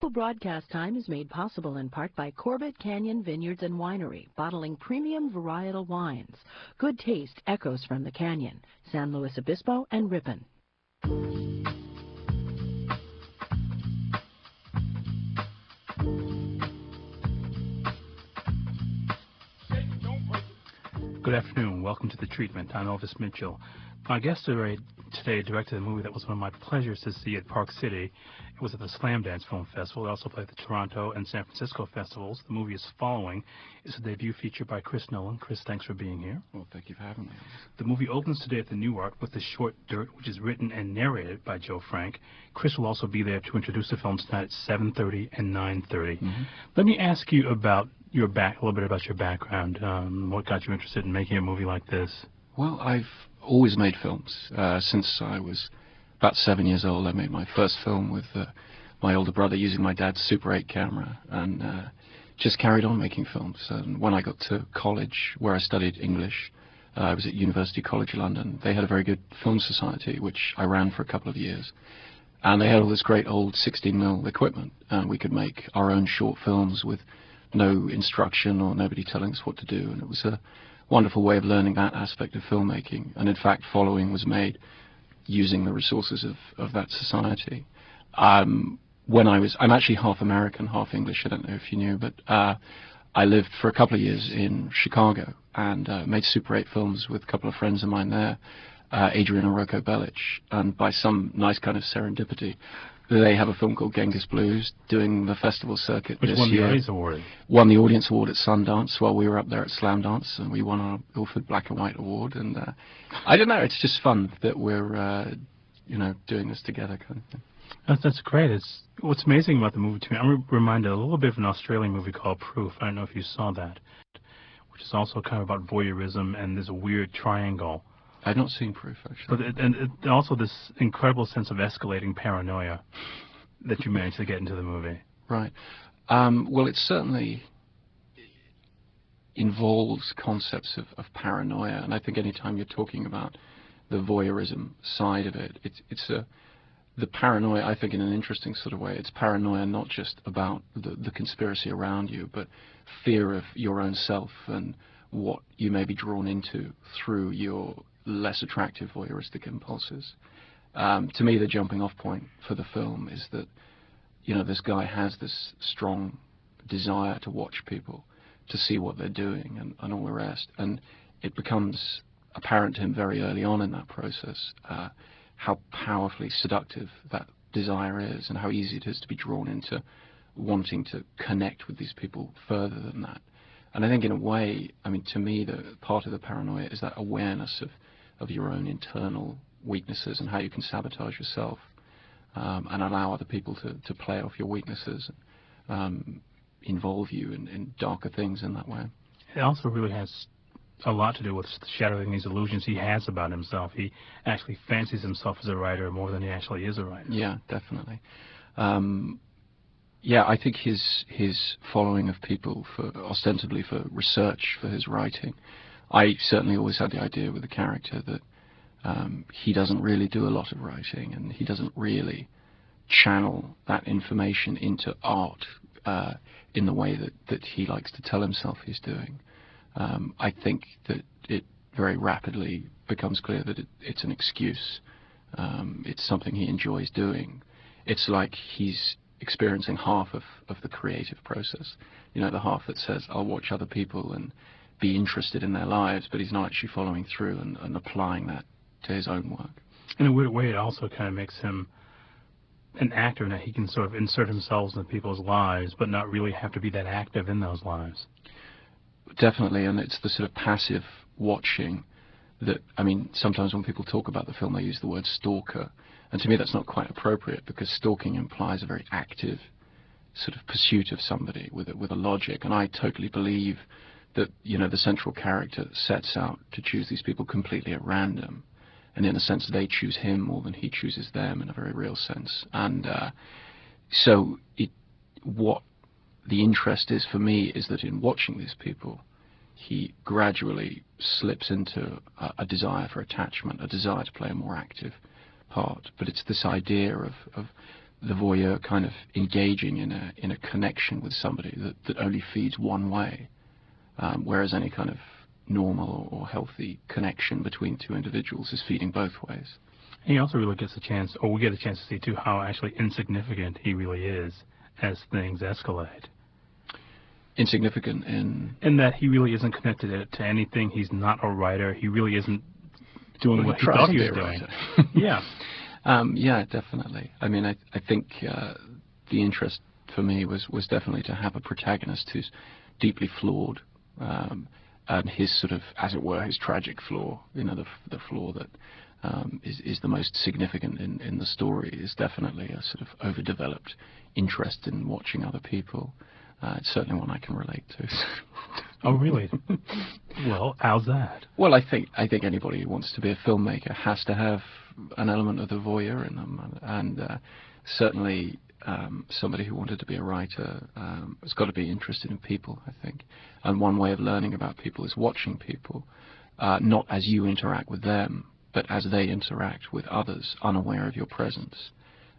Broadcast time is made possible in part by Corbett Canyon Vineyards and Winery, bottling premium varietal wines. Good taste echoes from the canyon. San Luis Obispo and Ripon. Good afternoon. Welcome to The Treatment. I'm Elvis Mitchell. My guest today directed a movie that was one of my pleasures to see at Park City. It was at the Slamdance Film Festival. It also played at the Toronto and San Francisco festivals. The movie is Following. It's a debut feature by Chris Nolan. Chris, thanks for being here. Well, thank you for having me. The movie opens today at the Newark with the short Dirt, which is written and narrated by Joe Frank. Chris will also be there to introduce the film tonight at 7:30 and 9:30. Let me ask you about a little bit about your background. What got you interested in making a movie like this? Well, I've always made films. Since I was about 7 years old, I made my first film with my older brother using my dad's Super 8 camera, and just carried on making films. And when I got to college, where I studied English, I was at University College London. They had a very good film society, which I ran for a couple of years. And they had all this great old 16mm equipment, and we could make our own short films with no instruction or nobody telling us what to do. And it was a wonderful way of learning that aspect of filmmaking. And in fact, Following was made using the resources of that society. I'm actually half American, half English. I don't know if you knew, but I lived for a couple of years in Chicago and made Super 8 films with a couple of friends of mine there, Adrian and Rocco Bellich. And by some nice kind of serendipity, they have a film called Genghis Blues doing the festival circuit this year. Which won the Audience Award. Won the Audience Award at Sundance while we were up there at Slamdance, and we won our Ilford Black and White Award. And I don't know, it's just fun that we're doing this together, kind of thing. That's great. What's amazing about the movie to me, I'm reminded a little bit of an Australian movie called Proof. I don't know if you saw that, which is also kind of about voyeurism and this weird triangle. I've not seen Proof, actually. But also this incredible sense of escalating paranoia that you managed to get into the movie. Right. Well, it certainly involves concepts of paranoia, and I think any time you're talking about the voyeurism side of it, the paranoia, I think, in an interesting sort of way. It's paranoia not just about the conspiracy around you, but fear of your own self and what you may be drawn into through your less attractive voyeuristic impulses. To me, the jumping off point for the film is that, this guy has this strong desire to watch people, to see what they're doing and all the rest. And it becomes apparent to him very early on in that process how powerfully seductive that desire is and how easy it is to be drawn into wanting to connect with these people further than that. And I think in a way, to me, the part of the paranoia is that awareness of your own internal weaknesses and how you can sabotage yourself and allow other people to play off your weaknesses, involve you in darker things in that way. It also really has a lot to do with shattering these illusions he has about himself. He actually fancies himself as a writer more than he actually is a writer. Yeah, definitely. Yeah, I think his following of people ostensibly for research for his writing, I certainly always had the idea with the character that he doesn't really do a lot of writing, and he doesn't really channel that information into art in the way that he likes to tell himself he's doing. I think that it very rapidly becomes clear that it's an excuse. It's something he enjoys doing. It's like he's experiencing half of the creative process. The half that says, I'll watch other people and be interested in their lives, but he's not actually following through and applying that to his own work. In a weird way, it also kind of makes him an actor in that he can sort of insert himself into people's lives, but not really have to be that active in those lives. Definitely, and it's the sort of passive watching that, sometimes when people talk about the film, they use the word stalker, and to me that's not quite appropriate, because stalking implies a very active sort of pursuit of somebody with a logic, and I totally believe that, the central character sets out to choose these people completely at random, and in a sense they choose him more than he chooses them in a very real sense. And so what the interest is for me is that in watching these people, he gradually slips into a desire for attachment, a desire to play a more active part. But it's this idea of the voyeur kind of engaging in a connection with somebody that only feeds one way, whereas any kind of normal or healthy connection between two individuals is feeding both ways. He also really gets a chance, or we get a chance to see too, how actually insignificant he really is as things escalate. Insignificant in that he really isn't connected to anything. He's not a writer. He really isn't doing what he tries thought to he be was a doing. writer. Yeah. Yeah, definitely. I mean, I think the interest for me was definitely to have a protagonist who's deeply flawed, and his sort of, as it were, his tragic flaw, you know, the flaw that is the most significant in the story, is definitely a sort of overdeveloped interest in watching other people. It's certainly one I can relate to. Oh, really? Well, how's that? Well, I think anybody who wants to be a filmmaker has to have an element of the voyeur in them, and certainly somebody who wanted to be a writer has got to be interested in people, I think. And one way of learning about people is watching people, not as you interact with them, but as they interact with others, unaware of your presence.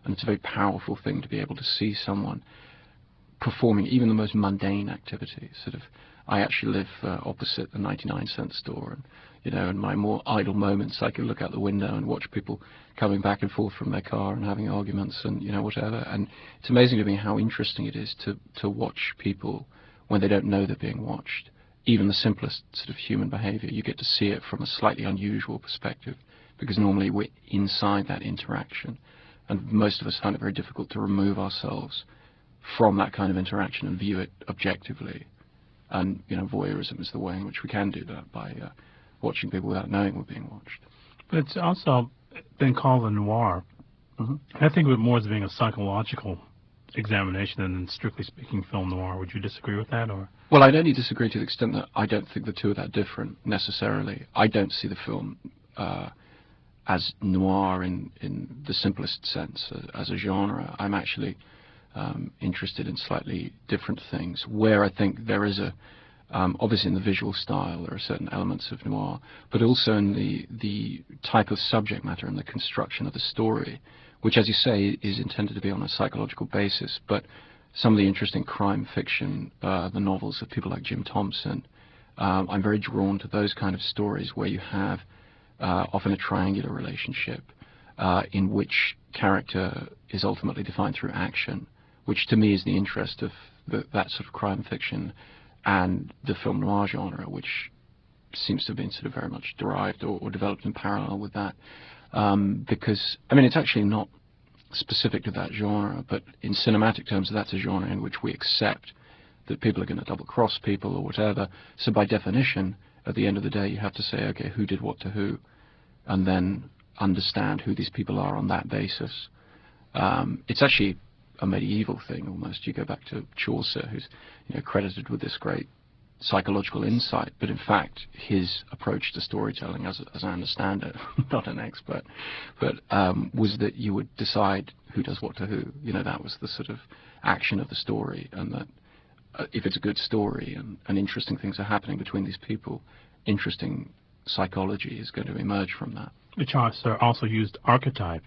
And it's a very powerful thing to be able to see someone performing even the most mundane activity. Sort of, I actually live opposite a 99-cent store, and you know, in my more idle moments, I can look out the window and watch people coming back and forth from their car and having arguments and, you know, whatever. And it's amazing to me how interesting it is to watch people when they don't know they're being watched. Even the simplest sort of human behavior, you get to see it from a slightly unusual perspective, because normally we're inside that interaction, and most of us find it very difficult to remove ourselves from that kind of interaction and view it objectively. And, you know, voyeurism is the way in which we can do that, by watching people without knowing we're being watched. But it's also been called a noir. Mm-hmm. I think of it more as being a psychological examination than, strictly speaking, film noir. Would you disagree with that, or? Well, I'd only disagree to the extent that I don't think the two are that different necessarily. I don't see the film as noir in the simplest sense, as a genre. I'm actually interested in slightly different things, where I think there is a obviously in the visual style there are certain elements of noir, but also in the type of subject matter and the construction of the story, which, as you say, is intended to be on a psychological basis. But some of the interesting crime fiction, the novels of people like Jim Thompson, I'm very drawn to those kind of stories where you have often a triangular relationship in which character is ultimately defined through action, which to me is the interest of that sort of crime fiction and the film noir genre, which seems to have been sort of very much derived or developed in parallel with that. Because, I mean, it's actually not specific to that genre, but in cinematic terms, that's a genre in which we accept that people are going to double-cross people or whatever. So by definition, at the end of the day, you have to say, okay, who did what to who, and then understand who these people are on that basis. It's actually a medieval thing almost. You go back to Chaucer, who's, you know, credited with this great psychological insight, but in fact his approach to storytelling, as I understand it, not an expert, but was that you would decide who does what to who. You know, that was the sort of action of the story, and that if it's a good story and interesting things are happening between these people, interesting psychology is going to emerge from that. Chaucer also used archetype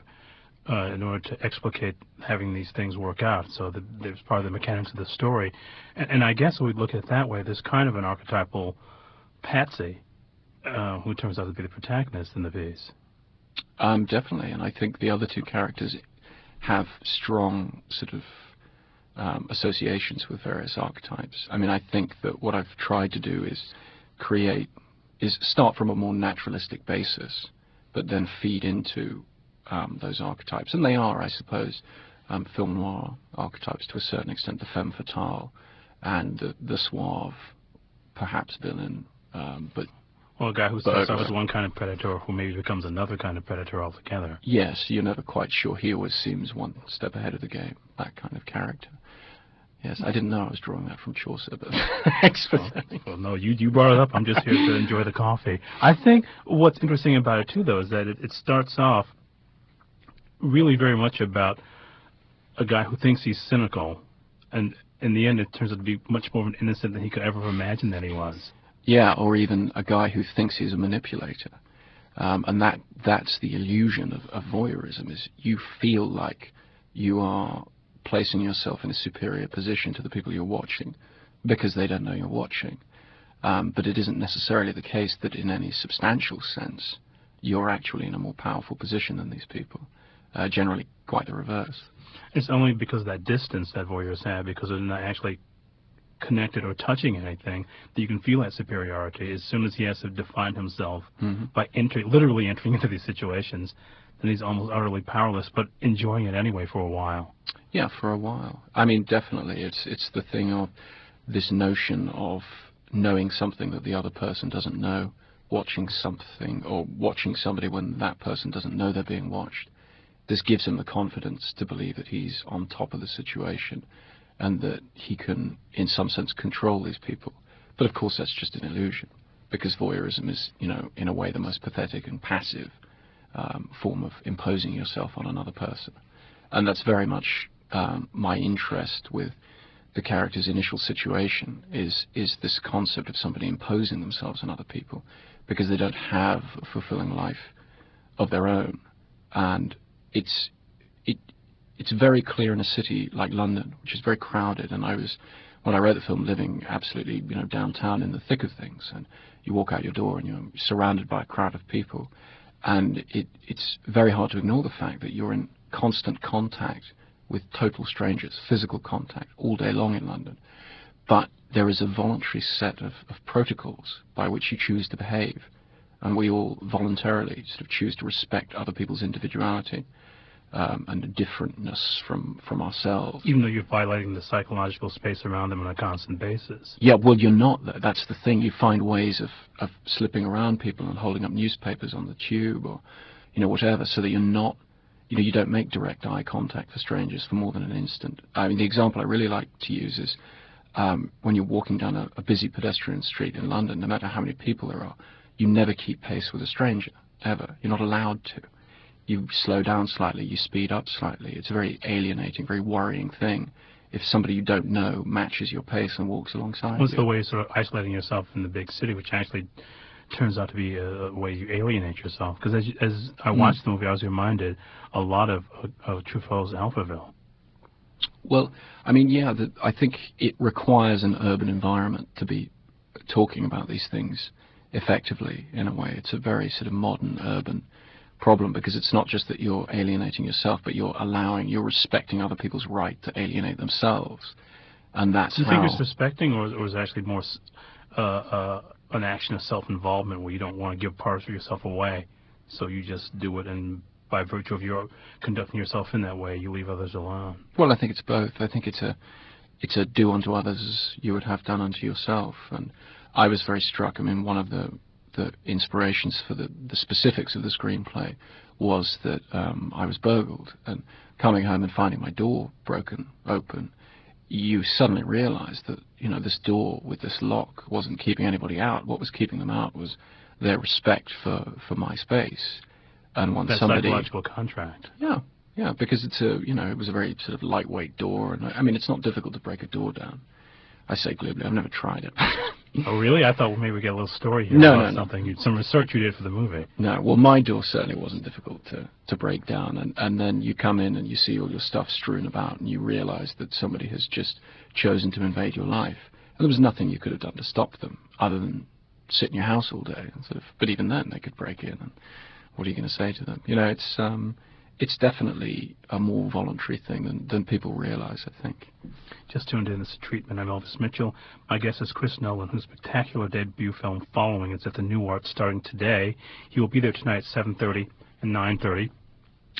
in order to explicate having these things work out, so that there's part of the mechanics of the story. And I guess we look at it that way. There's kind of an archetypal Patsy who turns out to be the protagonist in the piece. Definitely, and I think the other two characters have strong sort of associations with various archetypes. I mean, I think that what I've tried to do is start from a more naturalistic basis, but then feed into those archetypes. And they are, I suppose, film noir archetypes to a certain extent, the femme fatale and the suave, perhaps villain, but... Well, a guy who starts out as one kind of predator who maybe becomes another kind of predator altogether. Yes, you're never quite sure. He always seems one step ahead of the game, that kind of character. Yes, I didn't know I was drawing that from Chaucer, but thanks for saying. Well, no, you brought it up. I'm just here to enjoy the coffee. I think what's interesting about it, too, though, is that it starts off really very much about a guy who thinks he's cynical, and in the end it turns out to be much more of an innocent than he could ever have imagined that he was. Yeah, or even a guy who thinks he's a manipulator. And that's the illusion of voyeurism, is you feel like you are placing yourself in a superior position to the people you're watching because they don't know you're watching. But it isn't necessarily the case that in any substantial sense you're actually in a more powerful position than these people. Generally quite the reverse. It's only because of that distance that voyeurs have, because they're not actually connected or touching anything, that you can feel that superiority. As soon as he has to define himself by literally entering into these situations, then he's almost utterly powerless, but enjoying it anyway for a while. Yeah, for a while. I mean, definitely. It's the thing of this notion of knowing something that the other person doesn't know, watching something or watching somebody when that person doesn't know they're being watched. This gives him the confidence to believe that he's on top of the situation and that he can, in some sense, control these people. But of course that's just an illusion, because voyeurism is, in a way the most pathetic and passive form of imposing yourself on another person. And that's very much my interest with the character's initial situation, is this concept of somebody imposing themselves on other people because they don't have a fulfilling life of their own. And it's very clear in a city like London, which is very crowded, and when I wrote the film, living absolutely, downtown in the thick of things, and you walk out your door and you're surrounded by a crowd of people, and it's very hard to ignore the fact that you're in constant contact with total strangers, physical contact, all day long in London. But there is a voluntary set of protocols by which you choose to behave, and we all voluntarily sort of choose to respect other people's individuality and a differentness from ourselves. Even though you're violating the psychological space around them on a constant basis. Yeah, well, you're not. That's the thing. You find ways of slipping around people and holding up newspapers on the tube or, whatever, so that you're not, you don't make direct eye contact for strangers for more than an instant. I mean, the example I really like to use is when you're walking down a busy pedestrian street in London, no matter how many people there are, you never keep pace with a stranger, ever. You're not allowed to. You slow down slightly, you speed up slightly. It's a very alienating, very worrying thing if somebody you don't know matches your pace and walks alongside What's you. the way of sort of isolating yourself in the big city, which actually turns out to be a way you alienate yourself? Because as I watched the movie, I was reminded a lot of Truffaut's Alphaville. Well, I mean, yeah, I think it requires an urban environment to be talking about these things effectively, in a way. It's a very sort of modern urban problem, because it's not just that you're alienating yourself, but you're respecting other people's right to alienate themselves. And that's Do you think it's respecting, or is it actually more an action of self-involvement where you don't want to give parts of yourself away, so you just do it, and by virtue of your conducting yourself in that way, you leave others alone? Well, I think it's both. I think it's a do unto others as you would have done unto yourself. And I was very struck. I mean, one of the inspirations for the specifics of the screenplay was that I was burgled, and coming home and finding my door broken open, you suddenly realize that, this door with this lock wasn't keeping anybody out. What was keeping them out was their respect for my space. And once that somebody... psychological contract. Yeah, because it was a very sort of lightweight door, and I mean, it's not difficult to break a door down. I say glibly, I've never tried it. Oh, really? I thought maybe we get a little story here No, about something. Some research you did for the movie. No, well, my door certainly wasn't difficult to break down, and then you come in and you see all your stuff strewn about, and you realize that somebody has just chosen to invade your life. And there was nothing you could have done to stop them, other than sit in your house all day. And but even then, they could break in, and what are you going to say to them? It's definitely a more voluntary thing than people realize, I think. Just tuned in, this is Treatment. I'm Elvis Mitchell. My guest is Chris Nolan, whose spectacular debut film, Following, is at the New Art starting today. He will be there tonight at 7:30 and 9:30.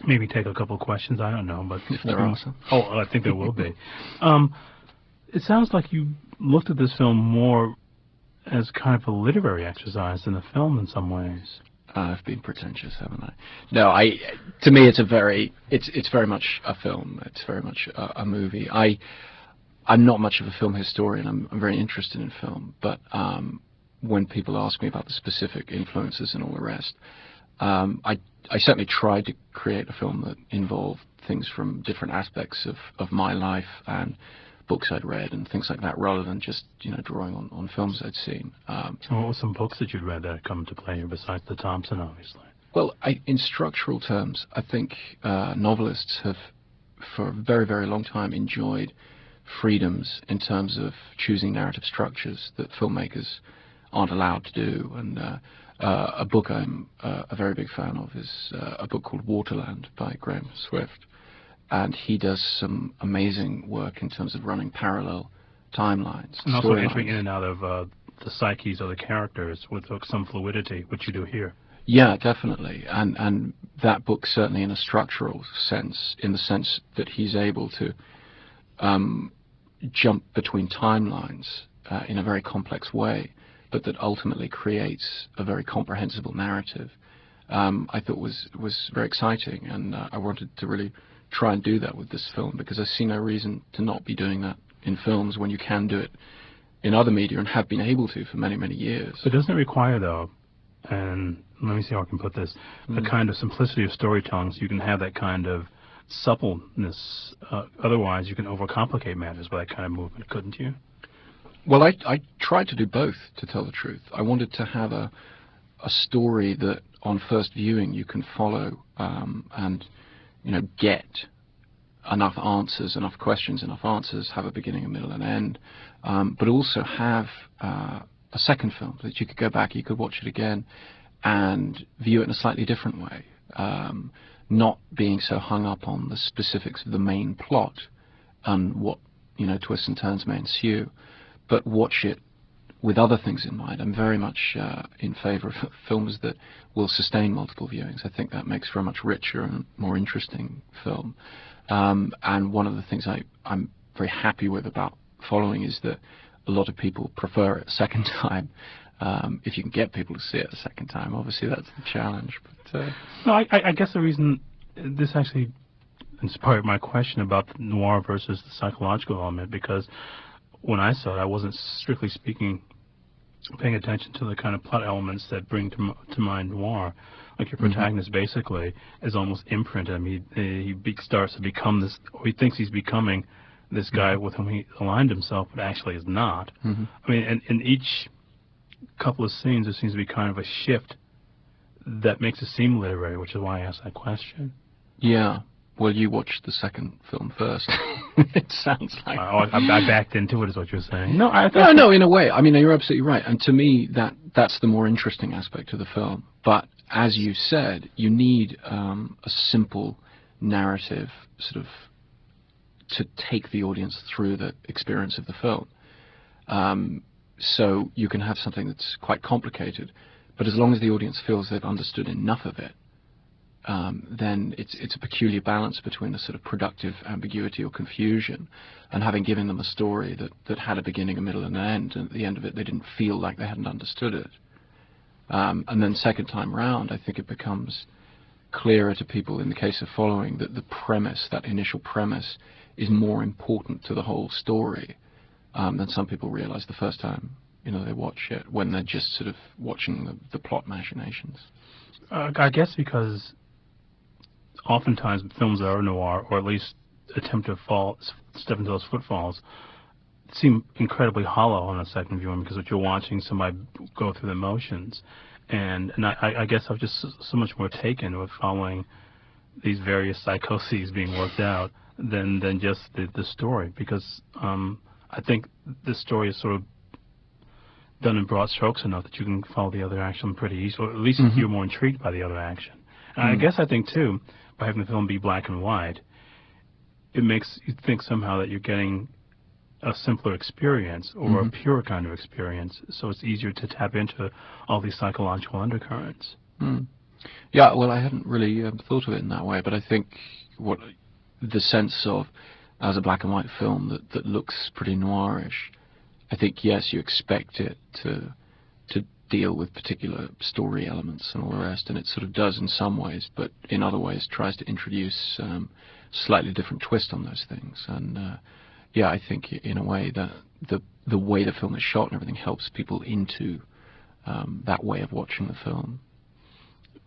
Maybe take a couple of questions, I don't know. But if there are some. Oh, I think there will be. It sounds like you looked at this film more as kind of a literary exercise than a film in some ways. I've been pretentious, haven't I? No, to me it's very much a film. It's very much a movie. I'm not much of a film historian. I'm very interested in film, but when people ask me about the specific influences and all the rest, I certainly tried to create a film that involved things from different aspects of my life and books I'd read and things like that, rather than just drawing on films I'd seen. What were some books that you'd read that come to play here besides the Thompson, obviously? Well, in structural terms, I think novelists have for a very, very long time, enjoyed freedoms in terms of choosing narrative structures that filmmakers aren't allowed to do. And a book I'm a very big fan of is a book called Waterland by Graham Swift. And he does some amazing work in terms of running parallel timelines. And also entering in and out of the psyches of the characters with some fluidity, which you do here. Yeah, definitely. And that book, certainly in a structural sense, in the sense that he's able to jump between timelines in a very complex way, but that ultimately creates a very comprehensible narrative, I thought was very exciting. And I wanted to really try and do that with this film, because I see no reason to not be doing that in films when you can do it in other media and have been able to for many, many years. But doesn't it require, though, and let me see how I can put this, a kind of simplicity of storytelling, so you can have that kind of suppleness? Otherwise, you can overcomplicate matters by that kind of movement, couldn't you? Well, I tried to do both, to tell the truth. I wanted to have a story that, on first viewing, you can follow and get enough answers, enough questions, enough answers, have a beginning, a middle, and end, but also have a second film that you could go back, you could watch it again, and view it in a slightly different way, not being so hung up on the specifics of the main plot and what twists and turns may ensue, but watch it with other things in mind. I'm very much in favour of films that will sustain multiple viewings. I think that makes for a much richer and more interesting film. And one of the things I'm very happy with about Following is that a lot of people prefer it a second time. If you can get people to see it a second time, obviously that's the challenge. But no, I guess the reason this actually inspired my question about the noir versus the psychological element, because when I saw it, I wasn't, strictly speaking, paying attention to the kind of plot elements that bring to mind noir. Like your protagonist basically is almost imprinted. I mean, he starts to become this, or he thinks he's becoming this guy with whom he aligned himself, but actually is not. I mean, and in each couple of scenes, there seems to be kind of a shift that makes it seem literary, which is why I asked that question. Yeah. Well, you watched the second film first. It sounds like. I backed into it, is what you're saying. No, no, in a way. I mean, you're absolutely right. And to me, that's the more interesting aspect of the film. But as you said, you need a simple narrative, sort of, to take the audience through the experience of the film. So you can have something that's quite complicated, but as long as the audience feels they've understood enough of it, then it's a peculiar balance between a sort of productive ambiguity or confusion and having given them a story that had a beginning, a middle, and an end, and at the end of it they didn't feel like they hadn't understood it. And then second time round, I think it becomes clearer to people in the case of Following that the premise, that initial premise, is more important to the whole story than some people realize the first time they watch it, when they're just sort of watching the plot machinations. I guess because oftentimes films that are noir, or at least attempt to step into those footfalls, seem incredibly hollow on a second viewing, because you're watching somebody go through the motions. And I guess I was just so much more taken with following these various psychoses being worked out than just the story, because I think this story is sort of done in broad strokes enough that you can follow the other action pretty easily, or at least you're more intrigued by the other action. And I guess I think, too, by having the film be black and white, it makes you think somehow that you're getting a simpler experience, or a pure kind of experience, so it's easier to tap into all these psychological undercurrents. Yeah, well, I hadn't really thought of it in that way, but I think the sense of, as a black and white film that looks pretty noirish, I think, yes, you expect it to deal with particular story elements and all the rest, and it sort of does in some ways, but in other ways tries to introduce slightly different twist on those things. And yeah, I think in a way that the way the film is shot and everything helps people into that way of watching the film.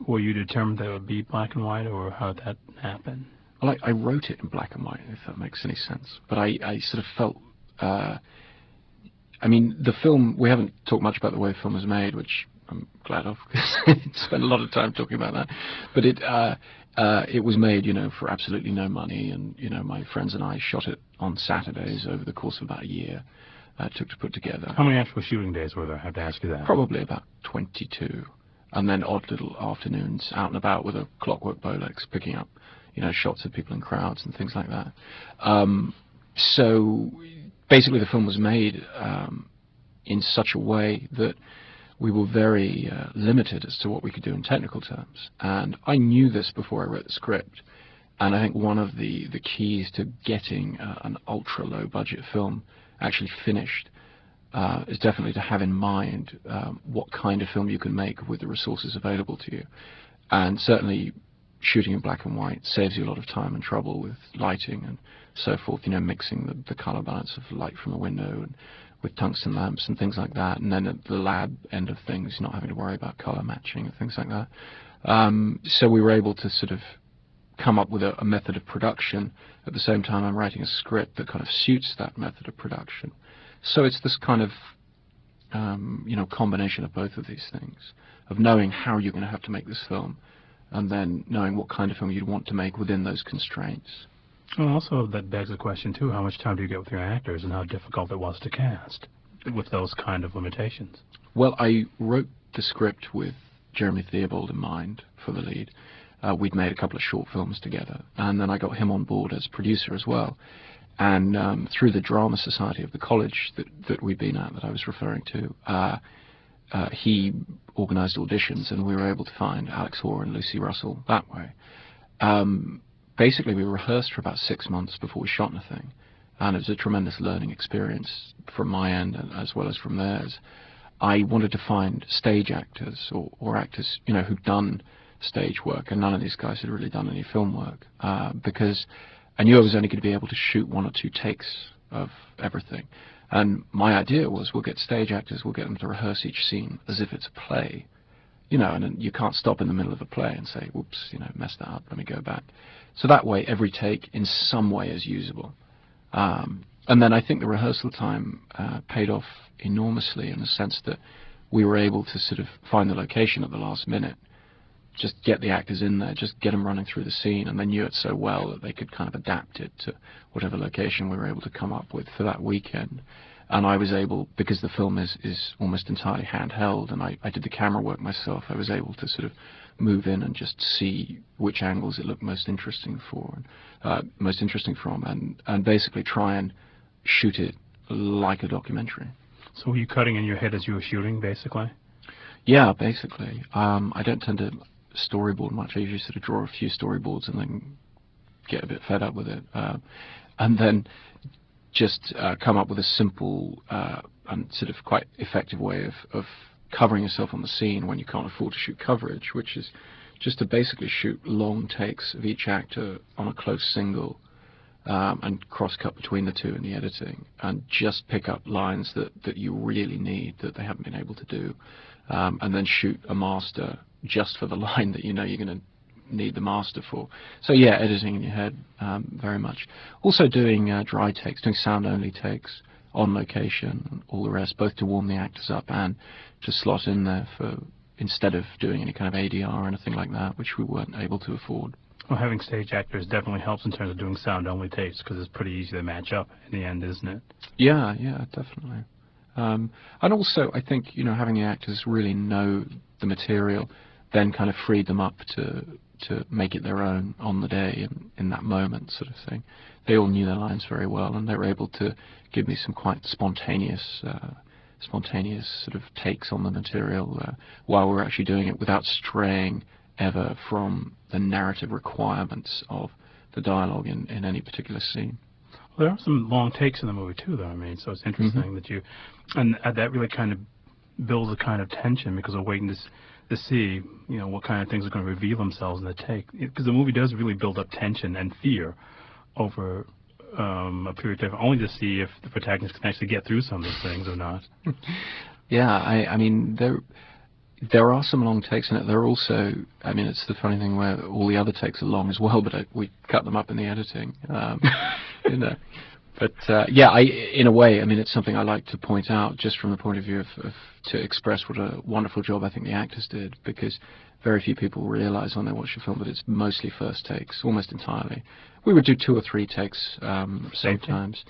Were you determined that it would be black and white, or how did that happen? Well, I wrote it in black and white, if that makes any sense. But I sort of felt, I mean, the film, we haven't talked much about the way the film was made, which I'm glad of, because I spent a lot of time talking about that. But It was made, for absolutely no money, and my friends and I shot it on Saturdays over the course of about a year. It took to put together. How many actual shooting days were there? I have to ask you that. Probably about 22, and then odd little afternoons out and about with a clockwork Bolex, picking up, shots of people in crowds and things like that. So basically, the film was made in such a way that we were very limited as to what we could do in technical terms. And I knew this before I wrote the script. And I think one of the keys to getting an ultra-low budget film actually finished is definitely to have in mind what kind of film you can make with the resources available to you. And certainly shooting in black and white saves you a lot of time and trouble with lighting and so forth, mixing the color balance of light from a window and with tungsten lamps and things like that, and then at the lab end of things, not having to worry about color matching and things like that. So we were able to sort of come up with a method of production. At the same time, I'm writing a script that kind of suits that method of production. So it's this kind of combination of both of these things, of knowing how you're going to have to make this film, and then knowing what kind of film you'd want to make within those constraints. Well, also, that begs the question, too, how much time do you get with your actors and how difficult it was to cast with those kind of limitations? Well, I wrote the script with Jeremy Theobald in mind for the lead. We'd made a couple of short films together, and then I got him on board as producer as well. And through the Drama Society of the college that we'd been at, that I was referring to, he organised auditions, and we were able to find Alex Hoare and Lucy Russell that way. Basically, we rehearsed for about 6 months before we shot anything, and it was a tremendous learning experience from my end as well as from theirs. I wanted to find stage actors or actors, who'd done stage work, and none of these guys had really done any film work, because I knew I was only going to be able to shoot 1 or 2 takes of everything. And my idea was, we'll get stage actors, we'll get them to rehearse each scene as if it's a play, and then you can't stop in the middle of a play and say, whoops, messed that up, let me go back. So that way, every take in some way is usable. And then I think the rehearsal time paid off enormously, in the sense that we were able to sort of find the location at the last minute, just get the actors in there, just get them running through the scene, and they knew it so well that they could kind of adapt it to whatever location we were able to come up with for that weekend. And I was able, because the film is almost entirely handheld, and I did the camera work myself, I was able to sort of move in and just see which angles it looked most interesting from, and basically try and shoot it like a documentary. So were you cutting in your head as you were shooting, basically? Yeah, basically. I don't tend to storyboard much. I usually sort of draw a few storyboards and then get a bit fed up with it, and then just come up with a simple and sort of quite effective way of covering yourself on the scene when you can't afford to shoot coverage, which is just to basically shoot long takes of each actor on a close single, and cross-cut between the two in the editing, and just pick up lines that you really need that they haven't been able to do, and then shoot a master just for the line that you're going to need the master for. So yeah, editing in your head, very much. Also doing dry takes, doing sound-only takes on location, and all the rest, both to warm the actors up and to slot in there for, instead of doing any kind of ADR or anything like that, which we weren't able to afford. Well, having stage actors definitely helps in terms of doing sound-only takes, because it's pretty easy to match up in the end, isn't it? Yeah, definitely. And also, I think, having the actors really know the material then kind of freed them up to make it their own on the day and in that moment, sort of thing. They all knew their lines very well, and they were able to give me some quite spontaneous sort of takes on the material while we were actually doing it, without straying ever from the narrative requirements of the dialogue in any particular scene. Well, there are some long takes in the movie too, though. I mean, so it's interesting that you, and that really kind of builds a kind of tension, because we're waiting to see, what kind of things are going to reveal themselves in the take. Because the movie does really build up tension and fear over a period of time, only to see if the protagonist can actually get through some of these things or not. Yeah, I mean, there are some long takes in it. There are also, I mean, it's the funny thing where all the other takes are long as well, but we cut them up in the editing, But yeah, in a way, I mean, it's something I like to point out, just from the point of view of to express what a wonderful job I think the actors did, because very few people realise when they watch a film that it's mostly first takes, almost entirely. We would do 2 or 3 takes sometimes.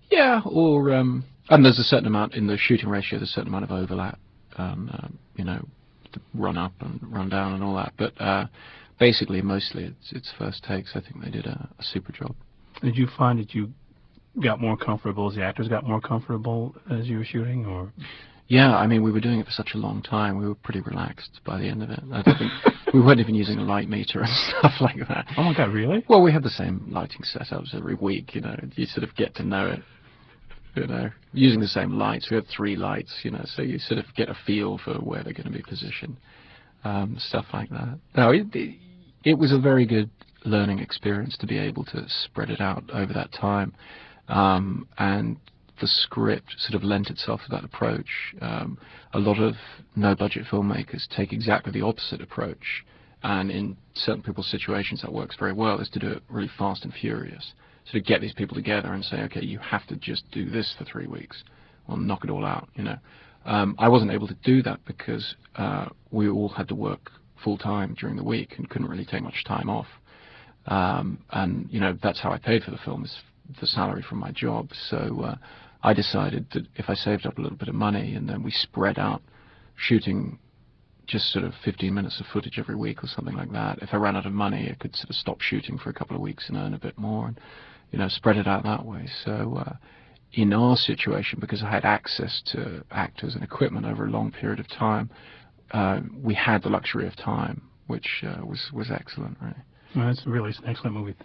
Yeah, or and there's a certain amount in the shooting ratio. There's a certain amount of overlap, you know, the run up and run down and all that. But basically, mostly it's first takes. I think they did a super job. Did you find that you got more comfortable as the actors got more comfortable as you were shooting, or? Yeah, I mean, we were doing it for such a long time. We were pretty relaxed by the end of it. I don't think we weren't even using a light meter and stuff like that. Oh my God, really? Well, we had the same lighting setups every week. You know, you sort of get to know it. You know, using the same lights. We had 3 lights. You know, so you sort of get a feel for where they're going to be positioned. Stuff like that. No, it was a very good learning experience to be able to spread it out over that time. And the script sort of lent itself to that approach. A lot of no-budget filmmakers take exactly the opposite approach, and in certain people's situations that works very well, is to do it really fast and furious. So to get these people together and say, okay, you have to just do this for 3 weeks, or knock it all out, you know. I wasn't able to do that because we all had to work full-time during the week and couldn't really take much time off. And, you know, that's how I paid for the film, is the salary from my job. So I decided that if I saved up a little bit of money and then we spread out shooting just sort of 15 minutes of footage every week or something like that, if I ran out of money, I could sort of stop shooting for a couple of weeks and earn a bit more, and, you know, spread it out that way. So in our situation, because I had access to actors and equipment over a long period of time, we had the luxury of time, which was excellent, really. Well, it's really an excellent movie.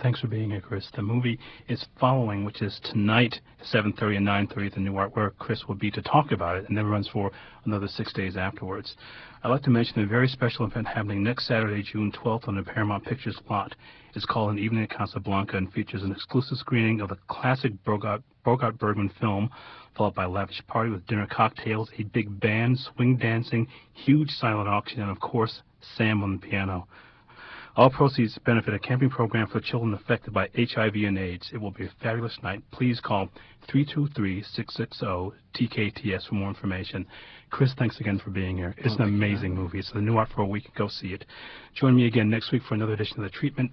Thanks for being here, Chris. The movie is Following, which is tonight, 7:30 and 9:30 at the New Art, where Chris will be to talk about it, and then runs for another 6 days afterwards. I'd like to mention a very special event happening next Saturday, June 12th, on the Paramount Pictures lot. It's called An Evening at Casablanca and features an exclusive screening of the classic Bogart Bergman film, followed by a lavish party with dinner, cocktails, a big band, swing dancing, huge silent auction, and, of course, Sam on the piano. All proceeds benefit a camping program for children affected by HIV and AIDS. It will be a fabulous night. Please call 323-660-TKTS for more information. Chris, thanks again for being here. It's an amazing movie. It's the New Art for a week. Go see it. Join me again next week for another edition of The Treatment.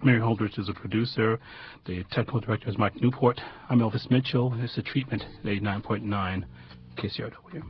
Mary Holdridge is the producer. The technical director is Mike Newport. I'm Elvis Mitchell. This is The Treatment at 89.9 KCRW.